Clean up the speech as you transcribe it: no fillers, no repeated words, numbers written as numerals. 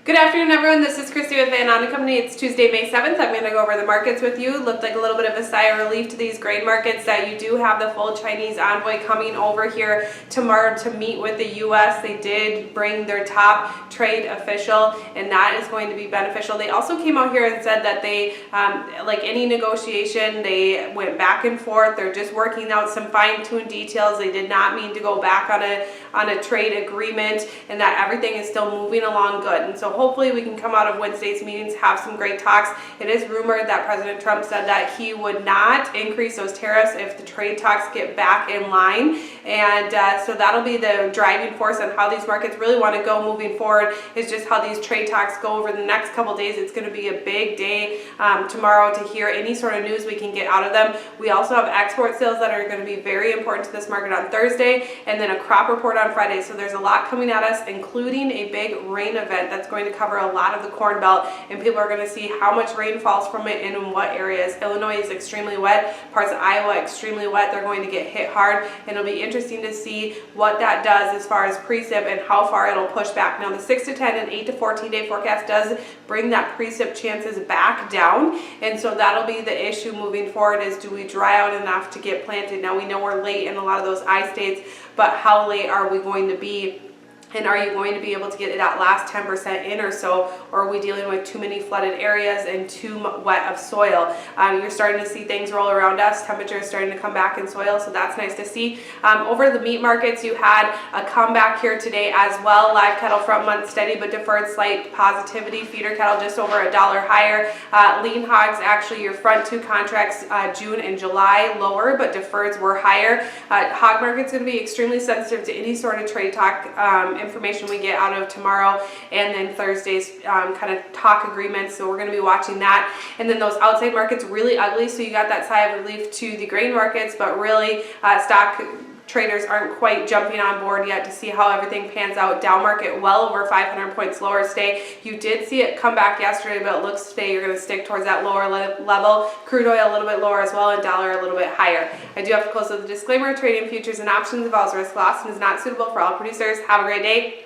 Good afternoon, everyone. This is Christy with Ahn Co. It's Tuesday, May 7th. I'm going to go over the markets with you. Looked like a little bit of a sigh of relief to these grain markets that you do have the full Chinese envoy coming over here tomorrow to meet with the U.S. They did bring their top trade official, and that is going to be beneficial. They also came out here and said that they, like any negotiation, they went back and forth. They're just working out some fine-tuned details. They did not mean to go back on a trade agreement, and that everything is still moving along good. And so hopefully we can come out of Wednesday's meetings, have some great talks. It is rumored that President Trump said that he would not increase those tariffs if the trade talks get back in line. And so that'll be the driving force on how these markets really want to go moving forward, is just how these trade talks go over the next couple days. It's going to be a big day tomorrow to hear any sort of news we can get out of them. We also have export sales that are going to be very important to this market on Thursday, and then a crop report on Friday. So there's a lot coming at us, including a big rain event that's going to cover a lot of the Corn Belt, and people are going to see how much rain falls from it and in what areas. Illinois is extremely wet, parts of Iowa extremely wet. They're going to get hit hard, and it'll be interesting to see what that does as far as precip and how far it'll push back. Now the 6 to 10 and 8 to 14 day forecast does bring that precip chances back down, and so that'll be the issue moving forward, is do we dry out enough to get planted? Now we know we're late in a lot of those I states, but how late are we going to be? And are you going to be able to get that last 10% in or so, or are we dealing with too many flooded areas and too wet of soil? You're starting to see things roll around us. Temperature is starting to come back in soil, so that's nice to see. Over the meat markets, you had a comeback here today as well. Live cattle front month steady, but deferred slight positivity. Feeder cattle just over $1 higher. Lean hogs, actually your front two contracts, June and July, lower, but deferreds were higher. Hog market's going to be extremely sensitive to any sort of trade talk information we get out of tomorrow, and then Thursday's kind of talk agreements, so we're going to be watching that. And then those outside markets really ugly, so you got that sigh of relief to the grain markets, but really stock traders aren't quite jumping on board yet to see how everything pans out. Dow market well over 500 points lower today. You did see it come back yesterday, but it looks today you're going to stick towards that lower level. Crude oil a little bit lower as well, and dollar a little bit higher. I do have to close with a disclaimer: trading futures and options involves risk loss and is not suitable for all producers. Have a great day.